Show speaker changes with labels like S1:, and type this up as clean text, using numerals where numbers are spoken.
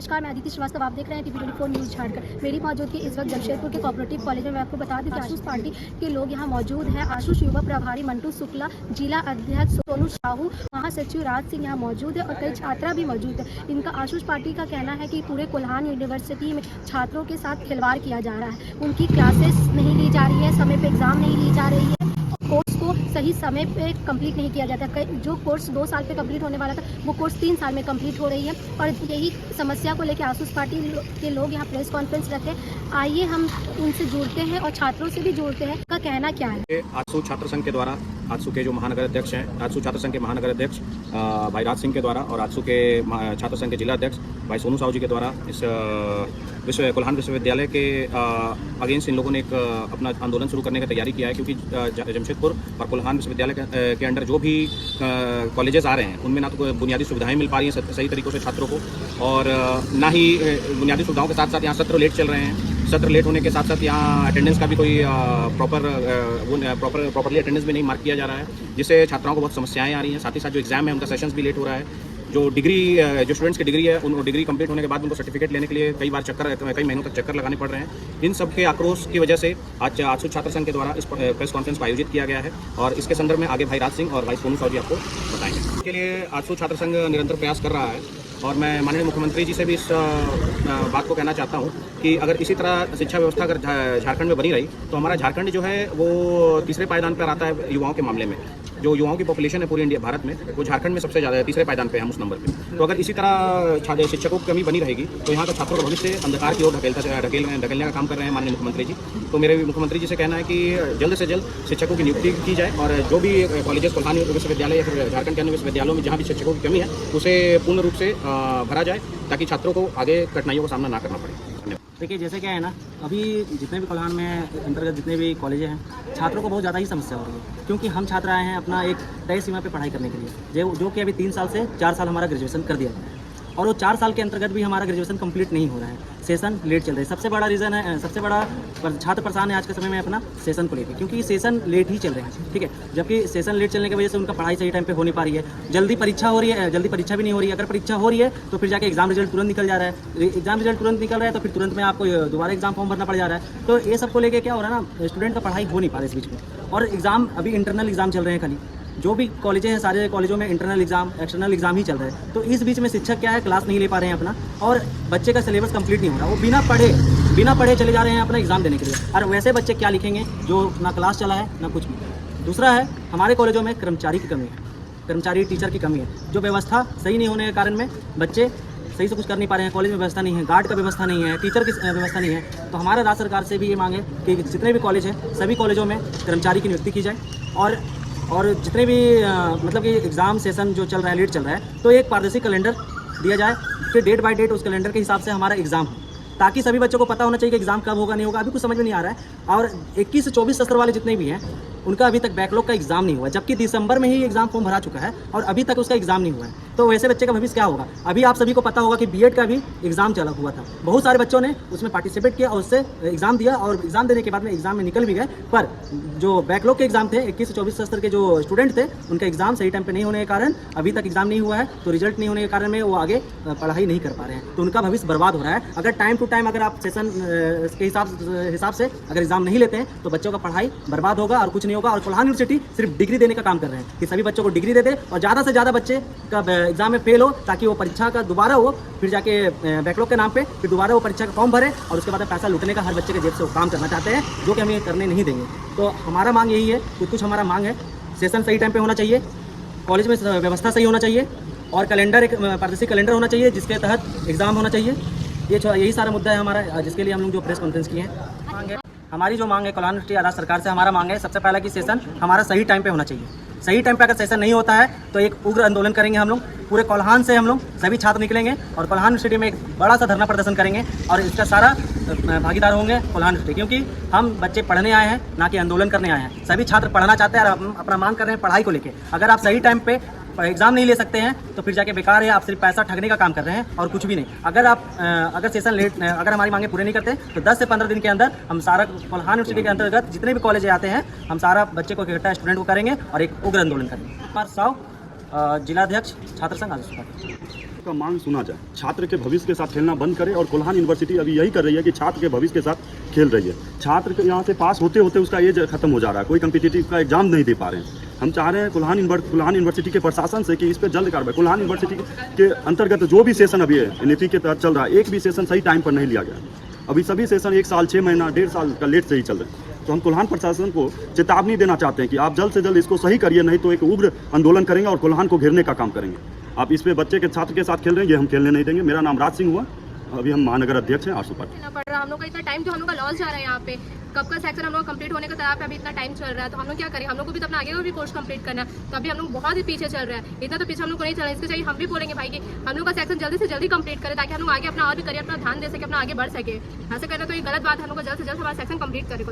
S1: नमस्कार, मैं अदिति श्रीवास्तव। आप देख रहे हैं TV24 न्यूज़ झारखंड। मेरी मौजूदगी इस वक्त जमशेदपुर के कोऑपरेटिव कॉलेज में। मैं आपको बता दूं कि आशुष पार्टी के लोग यहां मौजूद हैं। आशुष युवा प्रभारी मंटू शुक्ला, जिला अध्यक्ष सोनू साहू, महासचिव राज सिंह यहाँ मौजूद है और कई छात्रा भी मौजूद है। इनका आशुष पार्टी का कहना है कि पूरे कोल्हान यूनिवर्सिटी में छात्रों के साथ खिलवाड़ किया जा रहा है। उनकी क्लासेस नहीं ली जा रही है, समय पर एग्जाम नहीं ली जा रही है, कोर्स को सही समय पे कंप्लीट नहीं किया जाता। जो कोर्स 2 साल पे कंप्लीट होने वाला था वो कोर्स 3 साल में कंप्लीट हो रही है और यही समस्या को लेकर आशुष पार्टी के लोग यहाँ प्रेस कॉन्फ्रेंस रखे। आइए हम उनसे जुड़ते हैं और छात्रों से भी जुड़ते हैं, का कहना क्या है।
S2: आजसू छात्र संघ के द्वारा, आजसू के जो महानगर अध्यक्ष हैं, आजसू छात्र संघ के महानगर अध्यक्ष भाई राज सिंह के द्वारा और आजसू के छात्र संघ के जिला अध्यक्ष भाई सोनू साहू जी के द्वारा इस कोल्हान विश्वविद्यालय के अगेंस्ट इन लोगों ने एक अपना आंदोलन शुरू करने की तैयारी किया है, क्योंकि जमशेदपुर और कोल्हान विश्वविद्यालय के अंडर जो भी कॉलेजेस आ रहे हैं उनमें ना तो बुनियादी सुविधाएं मिल पा रही हैं सही तरीक़ों से छात्रों को, और ना ही बुनियादी सुविधाओं के साथ साथ यहाँ सत्र लेट चल रहे हैं। सत्र लेट होने के साथ साथ यहाँ अटेंडेंस का भी कोई प्रॉपरली अटेंडेंस भी नहीं मार्क किया जा रहा है, जिससे छात्राओं को बहुत समस्याएं आ रही हैं। साथ ही साथ जो एग्जाम है उनका सेशंस भी लेट हो रहा है। जो स्टूडेंट्स की डिग्री है उन डिग्री कंप्लीट होने के बाद उनको सर्टिफिकेट लेने के लिए कई महीनों तक चक्कर लगाने पड़ रहे हैं। इन सब के आक्रोश की वजह से आज आजसू छात्र संघ के द्वारा इस प्रेस कॉन्फ्रेंस को आयोजित किया गया है और इसके संदर्भ में आगे भाई राज सिंह और भाई सोनू साहू जी आपको बताएंगे। इसके लिए आजसू छात्र संघ निरंतर प्रयास कर रहा है और मैं माननीय मुख्यमंत्री जी से भी इस बात को कहना चाहता हूँ कि अगर इसी तरह शिक्षा व्यवस्था अगर झारखंड में बनी रही तो हमारा झारखंड जो है वो तीसरे पायदान पर आता है युवाओं के मामले में। जो युवाओं की पॉपुलेशन है पूरी इंडिया भारत में, वो झारखंड में सबसे ज़्यादा है, तीसरे पायदान पे हम उस नंबर पे। तो अगर इसी तरह शिक्षकों की कमी बनी रहेगी तो यहाँ का छात्रों का भविष्य अंधकार की ओर ढकेलने का काम कर रहे हैं माननीय मुख्यमंत्री जी। तो मेरे मुख्यमंत्री जी से कहना है कि जल्द से जल्द शिक्षकों की नियुक्ति की जाए और जो भी कॉलेजेस कोल्हान विश्वविद्यालय या फिर झारखंड के अन्य विश्वविद्यालयों में जहाँ भी शिक्षकों की कमी है उसे पूर्ण रूप से भरा जाए, ताकि छात्रों को आगे कठिनाइयों का सामना ना करना पड़े।
S3: देखिए, जैसे क्या है ना, अभी जितने भी कोल्हान में अंतर्गत जितने भी कॉलेजें हैं, छात्रों को बहुत ज़्यादा ही समस्या हो रही है, क्योंकि हम छात्र आए हैं अपना एक तय सीमा पे पढ़ाई करने के लिए, जो कि अभी 3 साल से 4 साल हमारा ग्रेजुएशन कर दिया गया है और वो 4 साल के अंतर्गत भी हमारा ग्रेजुएशन कंप्लीट नहीं हो रहा है। सेशन लेट चल रहा है। सबसे बड़ा रीज़न है, सबसे बड़ा छात्र परेशान है आज के समय में अपना सेशन को लेकर, क्योंकि सेशन लेट ही चल रहे हैं, ठीक है। जबकि सेशन लेट चलने की वजह से उनका पढ़ाई सही टाइम पे हो नहीं पा रही है। जल्दी परीक्षा हो रही है, जल्दी परीक्षा भी नहीं हो रही है। अगर परीक्षा हो रही है तो फिर जाके एग्जाम रिजल्ट तुरंत निकल जा रहा है। एग्जाम रिजल्ट तुरंत निकल रहा है तो फिर तुरंत में आपको दोबारा एग्जाम फॉर्म भरना पड़ जा रहा है। तो ये सब को लेकर क्या हो रहा है ना, स्टूडेंट का पढ़ाई हो नहीं पा रहा है इस बीच में। और एग्जाम अभी इंटरनल एग्जाम चल रहे हैं, खाली जो भी कॉलेजें हैं सारे कॉलेजों में इंटरनल एग्जाम एक्सटर्नल एग्जाम ही चल रहे हैं। तो इस बीच में शिक्षक क्या है, क्लास नहीं ले पा रहे हैं अपना, और बच्चे का सिलेबस कंप्लीट नहीं हो रहा। वो बिना पढ़े चले जा रहे हैं अपना एग्जाम देने के लिए। और वैसे बच्चे क्या लिखेंगे जो ना क्लास चला है ना कुछ भी। दूसरा है, हमारे कॉलेजों में कर्मचारी की कमी है, कर्मचारी टीचर की कमी है। जो व्यवस्था सही नहीं होने के कारण में बच्चे सही से कुछ कर नहीं पा रहे हैं। कॉलेज में व्यवस्था नहीं है, गार्ड का व्यवस्था नहीं है, टीचर की व्यवस्था नहीं है। तो हमारा राज्य सरकार से भी ये मांग है कि जितने भी कॉलेज हैं सभी कॉलेजों में कर्मचारी की नियुक्ति की जाए और जितने भी मतलब कि एग्ज़ाम सेशन जो चल रहा है लेट चल रहा है, तो एक पारदर्शी कैलेंडर दिया जाए कि डेट बाय डेट उस कैलेंडर के हिसाब से हमारा एग्ज़ाम हो, ताकि सभी बच्चों को पता होना चाहिए कि एग्ज़ाम कब होगा नहीं होगा। अभी कुछ समझ में नहीं आ रहा है। और 21 से 24 सत्र वाले जितने भी हैं उनका अभी तक बैकलॉग का एग्जाम नहीं हुआ, जबकि दिसंबर में ही एग्जाम फॉर्म भरा चुका है और अभी तक उसका एग्जाम नहीं हुआ है। तो वैसे बच्चे का भविष्य क्या होगा। अभी आप सभी को पता होगा कि बीएड का भी एग्जाम चला हुआ था, बहुत सारे बच्चों ने उसमें पार्टिसिपेट किया और उससे एग्जाम दिया और एग्जाम देने के बाद में एग्जाम में निकल भी गए। पर जो बैकलॉग के एग्जाम थे 21 से 24 सत्र के जो स्टूडेंट थे उनका एग्जाम सही टाइम पर नहीं होने के कारण अभी तक एग्जाम नहीं हुआ है। तो रिजल्ट नहीं होने के कारण में वो आगे पढ़ाई नहीं कर पा रहे हैं, तो उनका भविष्य बर्बाद हो रहा है। अगर टाइम टू टाइम अगर आप सेशन के हिसाब से अगर एग्जाम नहीं लेते हैं तो बच्चों का पढ़ाई बर्बाद होगा और कुछ नहीं होगा। और कोल्हान यूनिवर्सिटी सिर्फ डिग्री देने का काम कर रहे हैं कि सभी बच्चों को डिग्री दे दे और ज़्यादा से ज़्यादा बच्चे का एग्जाम में फेल हो, ताकि वो परीक्षा का दोबारा हो, फिर जाके बैकलॉग के नाम पे फिर दोबारा वो परीक्षा का फॉर्म भरे और उसके बाद पैसा लूटने का हर बच्चे के जेब से वो काम करना चाहते हैं, जो कि हम ये करने नहीं देंगे। तो हमारा मांग यही है, कुछ हमारा मांग है, सेशन सही टाइम पे होना चाहिए, कॉलेज में व्यवस्था सही होना चाहिए और कैलेंडर एक पारदर्शी कैलेंडर होना चाहिए जिसके तहत एग्जाम होना चाहिए। यही सारा मुद्दा है हमारा, जिसके लिए हम लोग जो प्रेस कॉन्फ्रेंस किए हैं। हमारी जो मांग है कोल्हान यूनिवर्सिटी राज्य सरकार से हमारा मांग है, सबसे पहला कि सेशन हमारा सही टाइम पे होना चाहिए। सही टाइम पे अगर सेशन नहीं होता है तो एक उग्र आंदोलन करेंगे हम लोग। पूरे कोल्हान से हम लोग सभी छात्र निकलेंगे और कोल्हान यूनिवर्सिटी में एक बड़ा सा धरना प्रदर्शन करेंगे और इसका सारा भागीदार होंगे कोल्हान यूनिवर्सिटी, क्योंकि हम बच्चे पढ़ने आए हैं ना कि आंदोलन करने आए हैं। सभी छात्र पढ़ना चाहते हैं और अपना मांग कर रहे हैं पढ़ाई को लेकर। अगर आप सही टाइम पे एग्जाम नहीं ले सकते हैं तो फिर जाके बेकार है, आप सिर्फ पैसा ठगने का काम कर रहे हैं और कुछ भी नहीं। अगर सेशन लेट, अगर हमारी मांगे पूरे नहीं करते तो 10 से 15 दिन के अंदर हम सारा कोल्हान यूनिवर्सिटी के अंतर्गत जितने भी कॉलेज आते हैं हम सारा बच्चे को इकट्ठा स्टूडेंट को करेंगे और एक उग्र आंदोलन करेंगे। कुमार साहू, जिलाध्यक्ष छात्र संघ आजसू।
S4: का मांग सुना जाए, छात्र के भविष्य के साथ खेलना बंद करे। और कोल्हान यूनिवर्सिटी अभी यही कर रही है कि छात्र के भविष्य के साथ खेल रही है। छात्र के यहाँ से पास होते होते उसका एज खत्म हो जा रहा है, कोई कम्पिटिटिव का एग्जाम नहीं दे पा रहे हैं। हम चाह रहे हैं कोल्हान यूनिवर्सिटी के प्रशासन से कि इस पर जल्द कार्रवाई। कोल्हान यूनिवर्सिटी के अंतर्गत जो भी सेशन अभी है नीति के तहत चल रहा है, एक भी सेशन सही टाइम पर नहीं लिया गया। अभी सभी सेशन 1 साल 6 महीना 1.5 साल का लेट से ही चल रहे हैं। तो हम कोल्हान प्रशासन को चेतावनी देना चाहते हैं कि आप जल्द से जल्द इसको सही करिए, नहीं तो एक उग्र आंदोलन करेंगे और कोल्हान को घेरने का काम करेंगे। आप इस पे बच्चे के छात्र के साथ खेल रहे हैं, ये हम खेलने नहीं देंगे। मेरा नाम राज सिंह हुआ, अभी हम महानगर अध्यक्ष हैं आरसू पार्टी।
S5: पड़ रहा हम लोग का इतना टाइम जो हम लोग का लॉस जा रहा है यहाँ पे, कब का सेक्शन हम लोग कंप्लीट होने का तैयार पे, अभी इतना टाइम चल रहा है। तो हम लोग क्या करें, हम लोग को भी तो अपना आगे का भी कोर्स कंप्लीट करना है। तो अभी हम लोग बहुत ही पीछे चल रहा है, इतना तो पीछे हम लोग को नहीं चल रहा है। इसके चाहिए हम भी बोलेंगे भाई कि हम लोग का सेक्शन जल्दी से जल्दी कंप्लीट करें, ताकि हम लोग आगे अपना और भी करियर अपना ध्यान दे सके, अपना आगे बढ़ सके। ऐसे करना तो ये गलत बात है। हम लोग को जल्द से जल्द हमारा सेक्शन कंप्लीट करें।